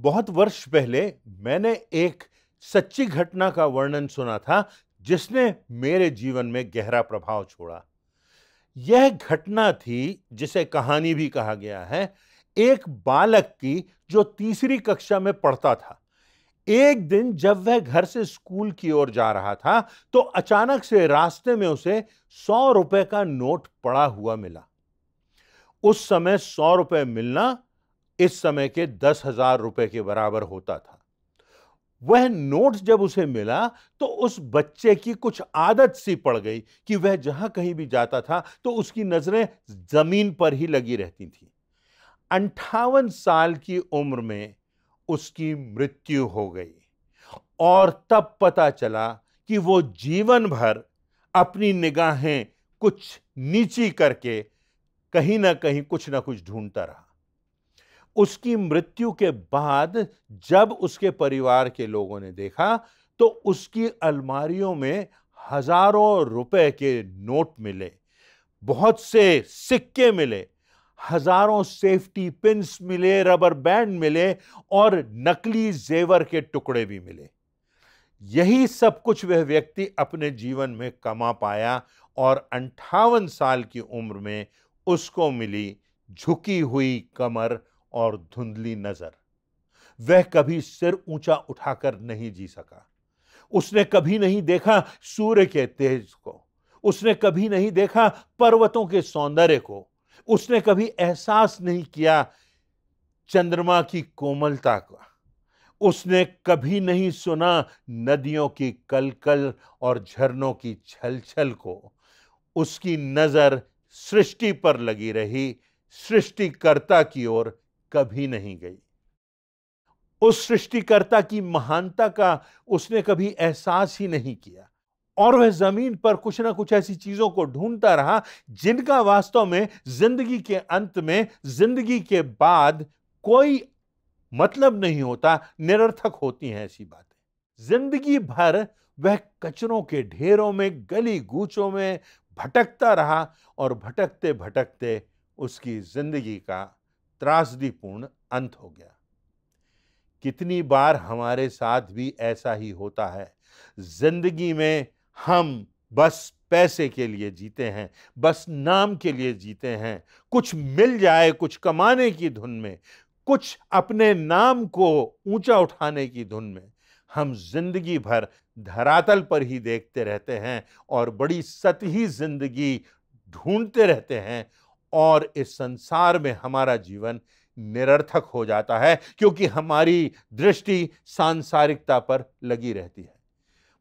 बहुत वर्ष पहले मैंने एक सच्ची घटना का वर्णन सुना था जिसने मेरे जीवन में गहरा प्रभाव छोड़ा। यह घटना थी जिसे कहानी भी कहा गया है, एक बालक की जो तीसरी कक्षा में पढ़ता था। एक दिन जब वह घर से स्कूल की ओर जा रहा था तो अचानक से रास्ते में उसे 100 रुपए का नोट पड़ा हुआ मिला। उस समय 100 रुपए मिलना इस समय के 10,000 रुपए के बराबर होता था। वह नोट जब उसे मिला तो उस बच्चे की कुछ आदत सी पड़ गई कि वह जहां कहीं भी जाता था तो उसकी नजरें जमीन पर ही लगी रहती थी। 58 साल की उम्र में उसकी मृत्यु हो गई और तब पता चला कि वो जीवन भर अपनी निगाहें कुछ नीची करके कहीं ना कहीं कुछ ना कुछ ढूंढता रहा। उसकी मृत्यु के बाद जब उसके परिवार के लोगों ने देखा तो उसकी अलमारियों में हजारों रुपए के नोट मिले, बहुत से सिक्के मिले, हजारों सेफ्टी पिन्स मिले, रबर बैंड मिले और नकली जेवर के टुकड़े भी मिले। यही सब कुछ वह व्यक्ति अपने जीवन में कमा पाया और 58 साल की उम्र में उसको मिली झुकी हुई कमर और धुंधली नजर। वह कभी सिर ऊंचा उठाकर नहीं जी सका। उसने कभी नहीं देखा सूर्य के तेज को, उसने कभी नहीं देखा पर्वतों के सौंदर्य को, उसने कभी एहसास नहीं किया चंद्रमा की कोमलता का, उसने कभी नहीं सुना नदियों की कलकल और झरनों की छलछल को। उसकी नजर सृष्टि पर लगी रही, सृष्टिकर्ता की ओर कभी नहीं गई। उस सृष्टिकर्ता की महानता का उसने कभी एहसास ही नहीं किया और वह जमीन पर कुछ ना कुछ ऐसी चीजों को ढूंढता रहा जिनका वास्तव में जिंदगी के अंत में, जिंदगी के बाद कोई मतलब नहीं होता, निरर्थक होती हैं ऐसी बातें। जिंदगी भर वह कचरों के ढेरों में, गली गूचों में भटकता रहा और भटकते भटकते उसकी जिंदगी का त्रासदीपूर्ण अंत हो गया। कितनी बार हमारे साथ भी ऐसा ही होता है। जिंदगी में हम बस पैसे के लिए जीते हैं, बस नाम के लिए जीते हैं, कुछ मिल जाए, कुछ कमाने की धुन में, कुछ अपने नाम को ऊंचा उठाने की धुन में हम जिंदगी भर धरातल पर ही देखते रहते हैं और बड़ी सतही जिंदगी ढूंढते रहते हैं और इस संसार में हमारा जीवन निरर्थक हो जाता है क्योंकि हमारी दृष्टि सांसारिकता पर लगी रहती है।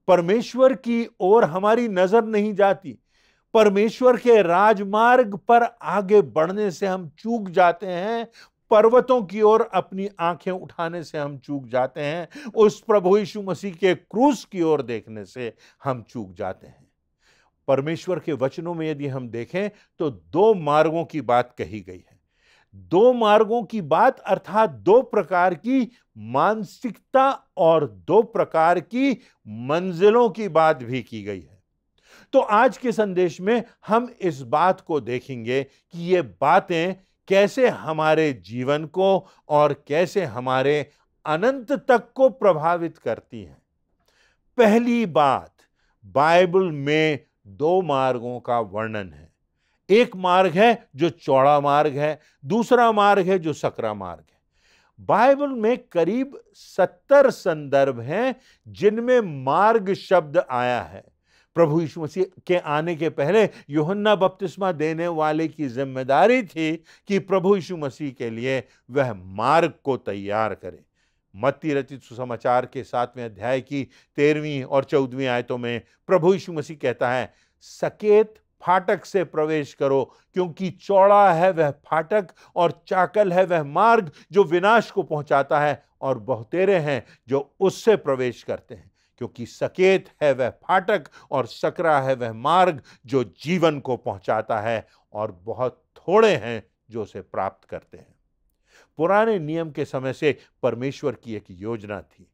परमेश्वर की ओर हमारी नजर नहीं जाती। परमेश्वर के राजमार्ग पर आगे बढ़ने से हम चूक जाते हैं। पर्वतों की ओर अपनी आंखें उठाने से हम चूक जाते हैं। उस प्रभु यीशु मसीह के क्रूस की ओर देखने से हम चूक जाते हैं। परमेश्वर के वचनों में यदि हम देखें तो दो मार्गों की बात कही गई है। दो मार्गों की बात अर्थात दो प्रकार की मानसिकता और दो प्रकार की मंजिलों की बात भी की गई है। तो आज के संदेश में हम इस बात को देखेंगे कि ये बातें कैसे हमारे जीवन को और कैसे हमारे अनंत तक को प्रभावित करती हैं। पहली बात, बाइबल में दो मार्गों का वर्णन है। एक मार्ग है जो चौड़ा मार्ग है, दूसरा मार्ग है जो सकरा मार्ग है। बाइबल में करीब 70 संदर्भ हैं जिनमें मार्ग शब्द आया है। प्रभु यीशु मसीह के आने के पहले यूहन्ना बपतिस्मा देने वाले की जिम्मेदारी थी कि प्रभु यीशु मसीह के लिए वह मार्ग को तैयार करे। मत्ती रचित सुसमाचार के 7वें अध्याय की 13वीं और 14वीं आयतों में प्रभु यीशु मसीह कहता है, सकेत फाटक से प्रवेश करो क्योंकि चौड़ा है वह फाटक और चाकल है वह मार्ग जो विनाश को पहुंचाता है और बहुतेरे हैं जो उससे प्रवेश करते हैं। क्योंकि सकेत है वह फाटक और सकरा है वह मार्ग जो जीवन को पहुंचाता है और बहुत थोड़े हैं जो उसे प्राप्त करते हैं। पुराने नियम के समय से परमेश्वर की एक योजना थी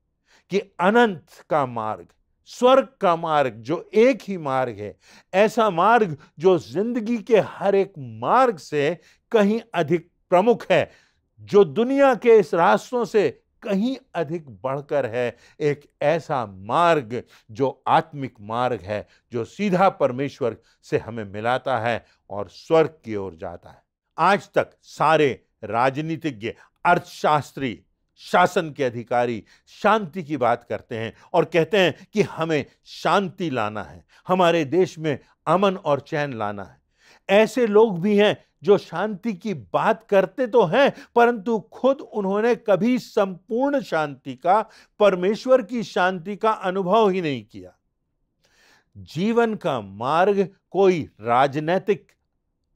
कि अनंत का मार्ग, स्वर्ग का मार्ग जो एक ही मार्ग है, ऐसा मार्ग जो जिंदगी के हर एक मार्ग से कहीं अधिक प्रमुख है, जो दुनिया के इस रास्तों से कहीं अधिक बढ़कर है, एक ऐसा मार्ग जो आत्मिक मार्ग है, जो सीधा परमेश्वर से हमें मिलाता है और स्वर्ग की ओर जाता है। आज तक सारे राजनीतिज्ञ, अर्थशास्त्री, शासन के अधिकारी शांति की बात करते हैं और कहते हैं कि हमें शांति लाना है, हमारे देश में अमन और चैन लाना है। ऐसे लोग भी हैं जो शांति की बात करते तो हैं, परंतु खुद उन्होंने कभी संपूर्ण शांति का, परमेश्वर की शांति का अनुभव ही नहीं किया। जीवन का मार्ग कोई राजनैतिक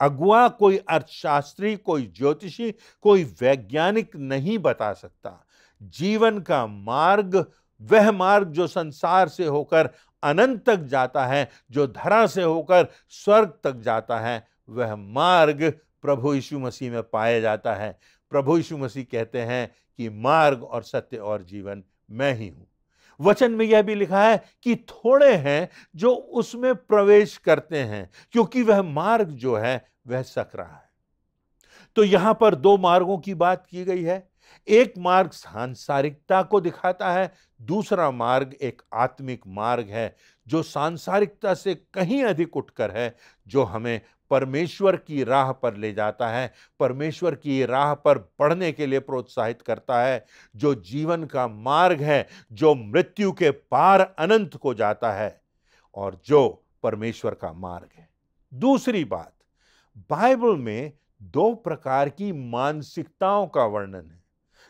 अगुआ, कोई अर्थशास्त्री, कोई ज्योतिषी, कोई वैज्ञानिक नहीं बता सकता। जीवन का मार्ग, वह मार्ग जो संसार से होकर अनंत तक जाता है, जो धरा से होकर स्वर्ग तक जाता है, वह मार्ग प्रभु यीशु मसीह में पाया जाता है। प्रभु यीशु मसीह कहते हैं कि मार्ग और सत्य और जीवन मैं ही हूं। वचन में यह भी लिखा है कि थोड़े हैं जो उसमें प्रवेश करते हैं, क्योंकि वह मार्ग जो है वह सकरा है। तो यहां पर दो मार्गों की बात की गई है। एक मार्ग सांसारिकता को दिखाता है, दूसरा मार्ग एक आत्मिक मार्ग है जो सांसारिकता से कहीं अधिक उठकर है, जो हमें परमेश्वर की राह पर ले जाता है, परमेश्वर की राह पर बढ़ने के लिए प्रोत्साहित करता है, जो जीवन का मार्ग है, जो मृत्यु के पार अनंत को जाता है और जो परमेश्वर का मार्ग है। दूसरी बात, बाइबल में दो प्रकार की मानसिकताओं का वर्णन है।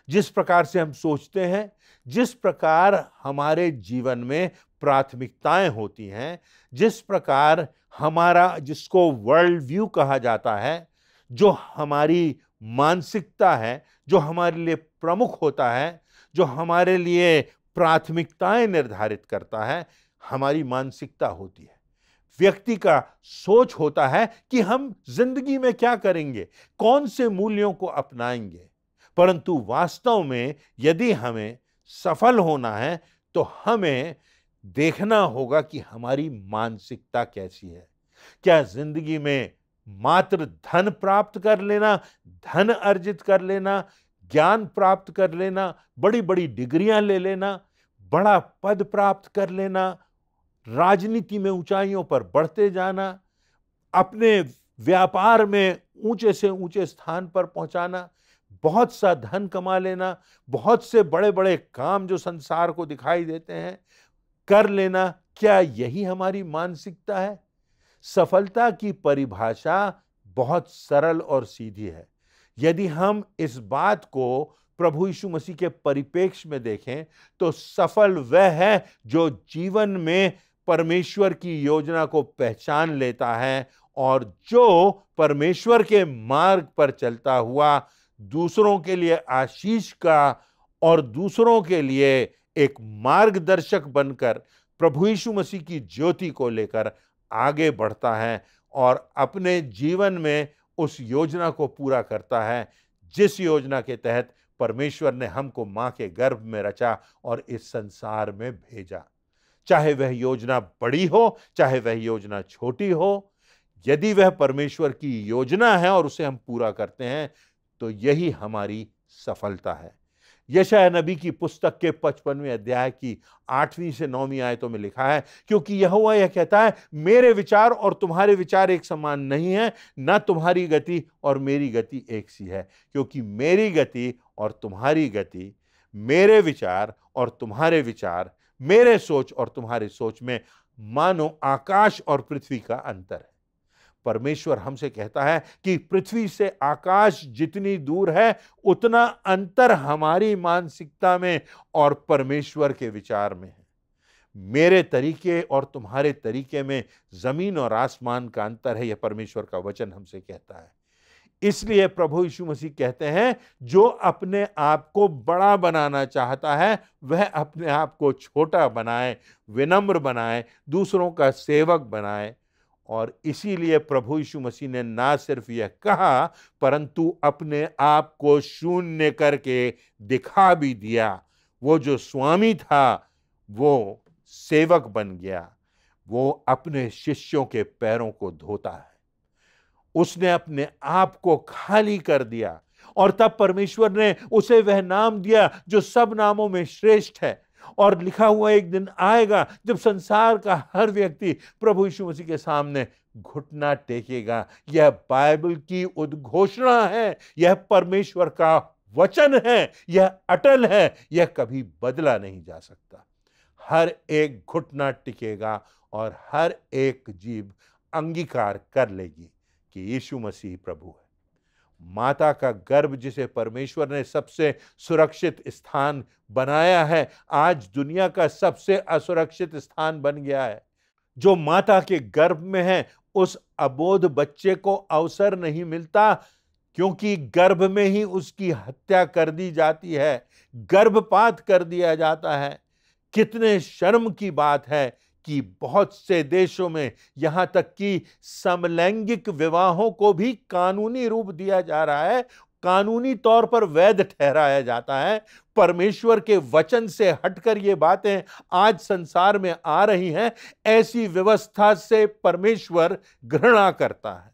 जिस प्रकार से हम सोचते हैं, जिस प्रकार हमारे जीवन में प्राथमिकताएं होती हैं, जिस प्रकार हमारा, जिसको वर्ल्ड व्यू कहा जाता है, जो हमारी मानसिकता है, जो हमारे लिए प्रमुख होता है, जो हमारे लिए प्राथमिकताएं निर्धारित करता है, हमारी मानसिकता होती है। व्यक्ति का सोच होता है कि हम जिंदगी में क्या करेंगे, कौन से मूल्यों को अपनाएंगे। परंतु वास्तव में यदि हमें सफल होना है तो हमें देखना होगा कि हमारी मानसिकता कैसी है। क्या जिंदगी में मात्र धन प्राप्त कर लेना, धन अर्जित कर लेना, ज्ञान प्राप्त कर लेना, बड़ी बड़ी डिग्रियां ले लेना, बड़ा पद प्राप्त कर लेना, राजनीति में ऊंचाइयों पर बढ़ते जाना, अपने व्यापार में ऊंचे से ऊंचे स्थान पर पहुंचाना, बहुत सा धन कमा लेना, बहुत से बड़े बड़े काम जो संसार को दिखाई देते हैं कर लेना, क्या यही हमारी मानसिकता है? सफलता की परिभाषा बहुत सरल और सीधी है। यदि हम इस बात को प्रभु यीशु मसीह के परिप्रेक्ष्य में देखें तो सफल वह है जो जीवन में परमेश्वर की योजना को पहचान लेता है और जो परमेश्वर के मार्ग पर चलता हुआ दूसरों के लिए आशीष का और दूसरों के लिए एक मार्गदर्शक बनकर प्रभु यीशु मसीह की ज्योति को लेकर आगे बढ़ता है और अपने जीवन में उस योजना को पूरा करता है जिस योजना के तहत परमेश्वर ने हमको मां के गर्भ में रचा और इस संसार में भेजा। चाहे वह योजना बड़ी हो, चाहे वह योजना छोटी हो, यदि वह परमेश्वर की योजना है और उसे हम पूरा करते हैं तो यही हमारी सफलता है। यशायाह नबी की पुस्तक के 55वें अध्याय की 8वीं से 9वीं आयतों में लिखा है, क्योंकि यहोवा यह कहता है, मेरे विचार और तुम्हारे विचार एक समान नहीं है, न तुम्हारी गति और मेरी गति एक सी है। क्योंकि मेरी गति और तुम्हारी गति, मेरे विचार और तुम्हारे विचार, मेरे सोच और तुम्हारी सोच में मानो आकाश और पृथ्वी का अंतर है। परमेश्वर हमसे कहता है कि पृथ्वी से आकाश जितनी दूर है उतना अंतर हमारी मानसिकता में और परमेश्वर के विचार में है। मेरे तरीके और तुम्हारे तरीके में जमीन और आसमान का अंतर है, यह परमेश्वर का वचन हमसे कहता है। इसलिए प्रभु यीशु मसीह कहते हैं, जो अपने आप को बड़ा बनाना चाहता है वह अपने आप को छोटा बनाए, विनम्र बनाए, दूसरों का सेवक बनाए। और इसीलिए प्रभु यीशु मसीह ने ना सिर्फ यह कहा परंतु अपने आप को शून्य करके दिखा भी दिया। वो जो स्वामी था वो सेवक बन गया, वो अपने शिष्यों के पैरों को धोता है। उसने अपने आप को खाली कर दिया और तब परमेश्वर ने उसे वह नाम दिया जो सब नामों में श्रेष्ठ है। और लिखा हुआ एक दिन आएगा जब संसार का हर व्यक्ति प्रभु यीशु मसीह के सामने घुटना टेकेगा। यह बाइबल की उद्घोषणा है, यह परमेश्वर का वचन है, यह अटल है, यह कभी बदला नहीं जा सकता। हर एक घुटना टिकेगा और हर एक जीभ अंगीकार कर लेगी कि यीशु मसीह प्रभु है। माता का गर्भ जिसे परमेश्वर ने सबसे सुरक्षित स्थान बनाया है, आज दुनिया का सबसे असुरक्षित स्थान बन गया है। जो माता के गर्भ में है उस अबोध बच्चे को अवसर नहीं मिलता, क्योंकि गर्भ में ही उसकी हत्या कर दी जाती है, गर्भपात कर दिया जाता है। कितने शर्म की बात है कि बहुत से देशों में यहां तक कि समलैंगिक विवाहों को भी कानूनी रूप दिया जा रहा है, कानूनी तौर पर वैध ठहराया जाता है। परमेश्वर के वचन से हटकर ये बातें आज संसार में आ रही हैं। ऐसी व्यवस्था से परमेश्वर घृणा करता है।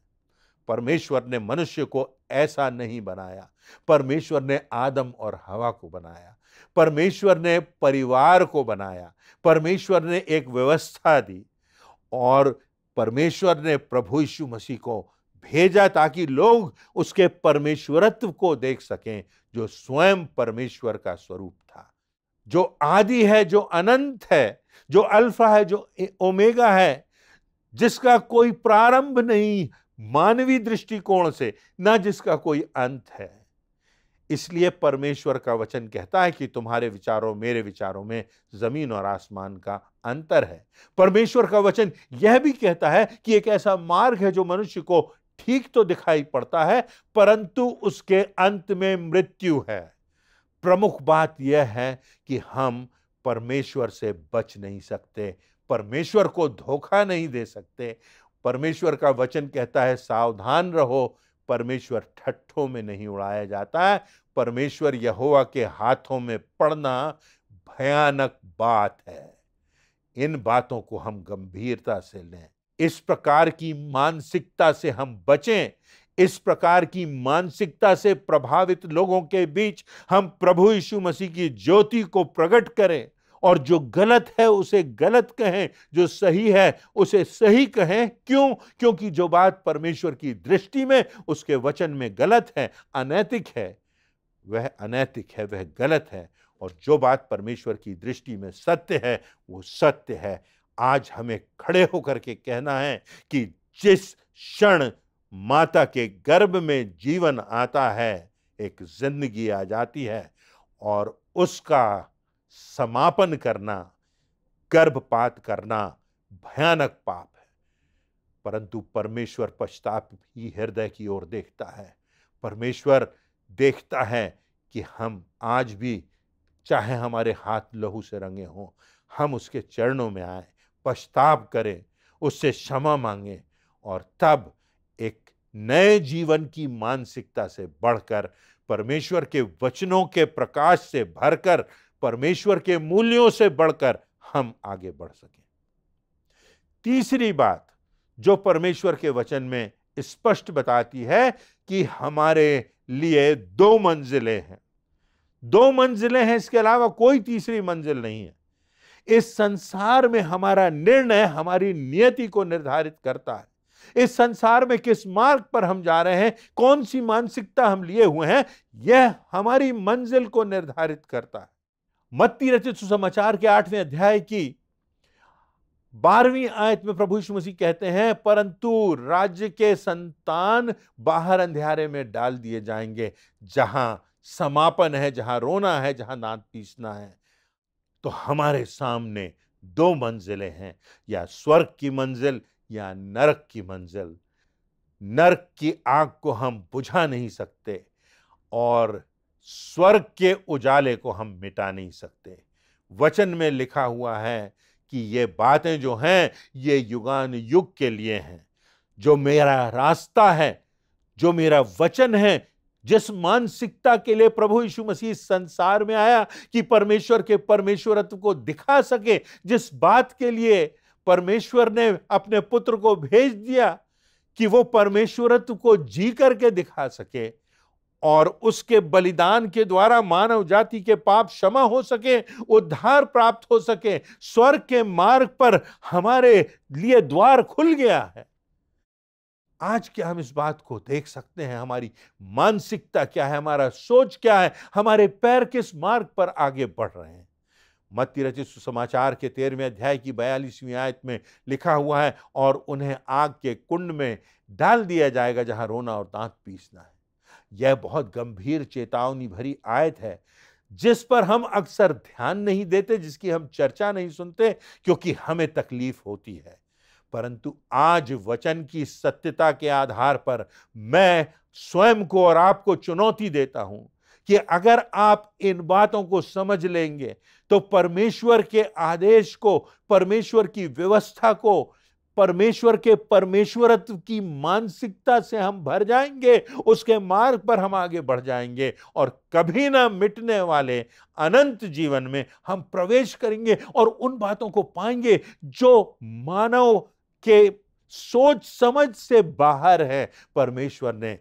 परमेश्वर ने मनुष्य को ऐसा नहीं बनाया। परमेश्वर ने आदम और हवा को बनाया, परमेश्वर ने परिवार को बनाया, परमेश्वर ने एक व्यवस्था दी और परमेश्वर ने प्रभु यीशु मसीह को भेजा ताकि लोग उसके परमेश्वरत्व को देख सकें, जो स्वयं परमेश्वर का स्वरूप था, जो आदि है, जो अनंत है, जो अल्फा है, जो ओमेगा है, जिसका कोई प्रारंभ नहीं मानवीय दृष्टिकोण से, ना जिसका कोई अंत है। इसलिए परमेश्वर का वचन कहता है कि तुम्हारे विचारों मेरे विचारों में जमीन और आसमान का अंतर है। परमेश्वर का वचन यह भी कहता है कि एक ऐसा मार्ग है जो मनुष्य को ठीक तो दिखाई पड़ता है, परंतु उसके अंत में मृत्यु है। प्रमुख बात यह है कि हम परमेश्वर से बच नहीं सकते, परमेश्वर को धोखा नहीं दे सकते। परमेश्वर का वचन कहता है सावधान रहो, परमेश्वर ठट्ठों में नहीं उड़ाया जाता है। परमेश्वर यहोवा के हाथों में पड़ना भयानक बात है। इन बातों को हम गंभीरता से लें, इस प्रकार की मानसिकता से हम बचें। इस प्रकार की मानसिकता से प्रभावित लोगों के बीच हम प्रभु यीशु मसीह की ज्योति को प्रकट करें और जो गलत है उसे गलत कहें, जो सही है उसे सही कहें। क्यों? क्योंकि जो बात परमेश्वर की दृष्टि में उसके वचन में गलत है, अनैतिक है, वह अनैतिक है, वह गलत है, और जो बात परमेश्वर की दृष्टि में सत्य है वो सत्य है। आज हमें खड़े होकर के कहना है कि जिस क्षण माता के गर्भ में जीवन आता है, एक जिंदगी आ जाती है और उसका समापन करना, गर्भपात करना भयानक पाप है। परंतु परमेश्वर पश्चाताप ही हृदय की ओर देखता है। परमेश्वर देखता है कि हम आज भी, चाहे हमारे हाथ लहू से रंगे हों, हम उसके चरणों में आए, पश्चाताप करें, उससे क्षमा मांगें और तब एक नए जीवन की मानसिकता से बढ़कर, परमेश्वर के वचनों के प्रकाश से भरकर, परमेश्वर के मूल्यों से बढ़कर हम आगे बढ़ सकें। तीसरी बात जो परमेश्वर के वचन में स्पष्ट बताती है कि हमारे लिए दो मंजिलें हैं। दो मंजिलें हैं, इसके अलावा कोई तीसरी मंजिल नहीं है। इस संसार में हमारा निर्णय हमारी नियति को निर्धारित करता है। इस संसार में किस मार्ग पर हम जा रहे हैं, कौन सी मानसिकता हम लिए हुए हैं, यह हमारी मंजिल को निर्धारित करता है। मत्ती रचित सुसमाचार के 8वें अध्याय की 12वीं आयत में प्रभु यीशु मसीह कहते हैं, परंतु राज्य के संतान बाहर अंधेरे में डाल दिए जाएंगे, जहां समापन है, जहां रोना है, जहां दांत पीसना है। तो हमारे सामने दो मंजिलें हैं, या स्वर्ग की मंजिल या नरक की मंजिल। नरक की आग को हम बुझा नहीं सकते और स्वर्ग के उजाले को हम मिटा नहीं सकते। वचन में लिखा हुआ है कि ये बातें जो हैं ये युगान युग के लिए हैं। जो मेरा रास्ता है, जो मेरा वचन है, जिस मानसिकता के लिए प्रभु यीशु मसीह संसार में आया कि परमेश्वर के परमेश्वरत्व को दिखा सके, जिस बात के लिए परमेश्वर ने अपने पुत्र को भेज दिया कि वो परमेश्वरत्व को जी करके दिखा सके, और उसके बलिदान के द्वारा मानव जाति के पाप क्षमा हो सके, उद्धार प्राप्त हो सके, स्वर्ग के मार्ग पर हमारे लिए द्वार खुल गया है। आज क्या हम इस बात को देख सकते हैं? हमारी मानसिकता क्या है, हमारा सोच क्या है, हमारे पैर किस मार्ग पर आगे बढ़ रहे हैं? मत्ती रचित सुसमाचार के 13वें अध्याय की 42वीं आयत में लिखा हुआ है, और उन्हें आग के कुंड में डाल दिया जाएगा जहां रोना और दांत पीसना है। यह बहुत गंभीर चेतावनी भरी आयत है, जिस पर हम अक्सर ध्यान नहीं देते, जिसकी हम चर्चा नहीं सुनते, क्योंकि हमें तकलीफ होती है। परंतु आज वचन की सत्यता के आधार पर मैं स्वयं को और आपको चुनौती देता हूं कि अगर आप इन बातों को समझ लेंगे तो परमेश्वर के आदेश को, परमेश्वर की व्यवस्था को, परमेश्वर के परमेश्वरत्व की मानसिकता से हम भर जाएंगे, उसके मार्ग पर हम आगे बढ़ जाएंगे और कभी ना मिटने वाले अनंत जीवन में हम प्रवेश करेंगे और उन बातों को पाएंगे जो मानव के सोच समझ से बाहर है। परमेश्वर ने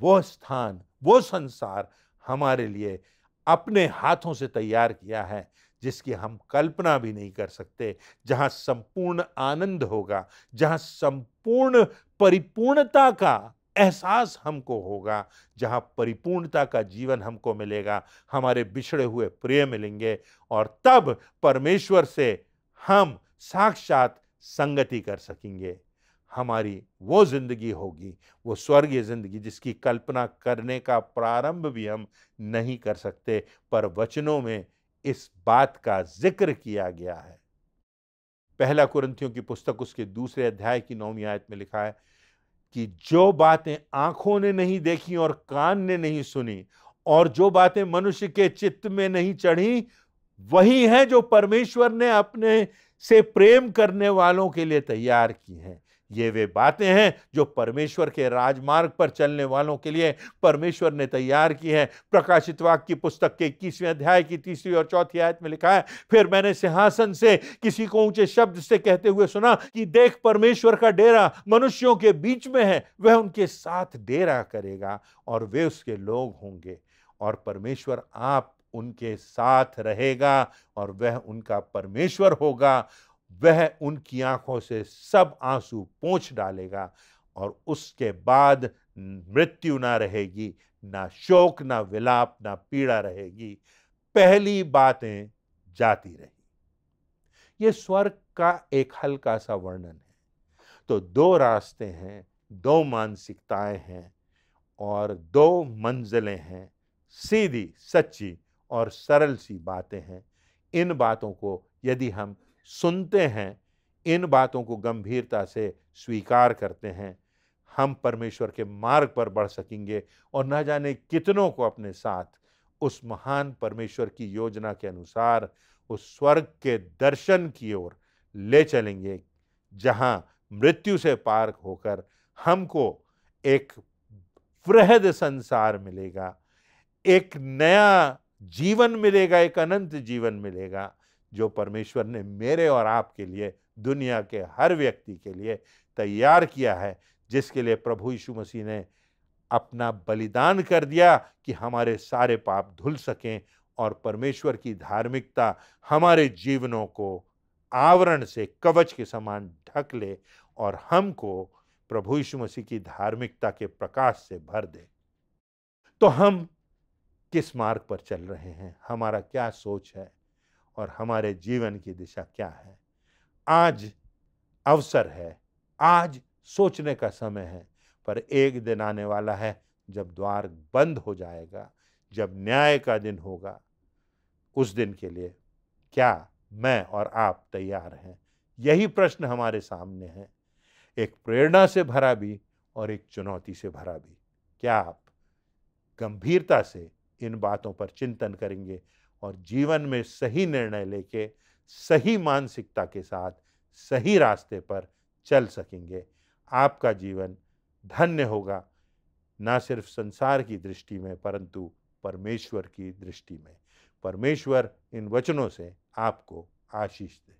वो स्थान, वो संसार हमारे लिए अपने हाथों से तैयार किया है, जिसकी हम कल्पना भी नहीं कर सकते, जहां संपूर्ण आनंद होगा, जहां संपूर्ण परिपूर्णता का एहसास हमको होगा, जहां परिपूर्णता का जीवन हमको मिलेगा, हमारे बिछड़े हुए प्रिय मिलेंगे और तब परमेश्वर से हम साक्षात संगति कर सकेंगे। हमारी वो जिंदगी होगी, वो स्वर्गीय जिंदगी, जिसकी कल्पना करने का प्रारंभ भी हम नहीं कर सकते, पर वचनों में इस बात का जिक्र किया गया है। पहला कुरिन्थियों की पुस्तक उसके 2 अध्याय की 9वीं आयत में लिखा है कि जो बातें आंखों ने नहीं देखी और कान ने नहीं सुनी और जो बातें मनुष्य के चित्त में नहीं चढ़ी, वही है जो परमेश्वर ने अपने से प्रेम करने वालों के लिए तैयार की हैं। ये वे बातें हैं जो परमेश्वर के राजमार्ग पर चलने वालों के लिए परमेश्वर ने तैयार की है। प्रकाशित वाक्य की पुस्तक के 21वें अध्याय की 3री और 4थी आयत में लिखा है, फिर मैंने सिंहासन से किसी को ऊंचे शब्द से कहते हुए सुना कि देख, परमेश्वर का डेरा मनुष्यों के बीच में है, वह उनके साथ डेरा करेगा और वे उसके लोग होंगे और परमेश्वर आप उनके साथ रहेगा और वह उनका परमेश्वर होगा। वह उनकी आंखों से सब आंसू पोंछ डालेगा और उसके बाद मृत्यु ना रहेगी, ना शोक, ना विलाप, ना पीड़ा रहेगी। पहली बातें जाती रही। यह स्वर्ग का एक हल्का सा वर्णन है। तो 2 रास्ते हैं, 2 मानसिकताएं हैं और 2 मंजिलें हैं, सीधी, सच्ची और सरल सी बातें हैं। इन बातों को यदि हम सुनते हैं, इन बातों को गंभीरता से स्वीकार करते हैं, हम परमेश्वर के मार्ग पर बढ़ सकेंगे और न जाने कितनों को अपने साथ उस महान परमेश्वर की योजना के अनुसार उस स्वर्ग के दर्शन की ओर ले चलेंगे, जहां मृत्यु से पार होकर हमको एक वृहद संसार मिलेगा, एक नया जीवन मिलेगा, एक अनंत जीवन मिलेगा, जो परमेश्वर ने मेरे और आपके लिए, दुनिया के हर व्यक्ति के लिए तैयार किया है, जिसके लिए प्रभु यीशु मसीह ने अपना बलिदान कर दिया कि हमारे सारे पाप धुल सकें और परमेश्वर की धार्मिकता हमारे जीवनों को आवरण से कवच के समान ढक ले और हमको प्रभु यीशु मसीह की धार्मिकता के प्रकाश से भर दे। तो हम किस मार्ग पर चल रहे हैं? हमारा क्या सोच है और हमारे जीवन की दिशा क्या है? आज अवसर है, आज सोचने का समय है, पर एक दिन आने वाला है जब द्वार बंद हो जाएगा, जब न्याय का दिन होगा। उस दिन के लिए क्या मैं और आप तैयार हैं? यही प्रश्न हमारे सामने है, एक प्रेरणा से भरा भी और एक चुनौती से भरा भी। क्या आप गंभीरता से इन बातों पर चिंतन करेंगे और जीवन में सही निर्णय लेके सही मानसिकता के साथ सही रास्ते पर चल सकेंगे? आपका जीवन धन्य होगा, ना सिर्फ संसार की दृष्टि में परंतु परमेश्वर की दृष्टि में। परमेश्वर इन वचनों से आपको आशीष दे।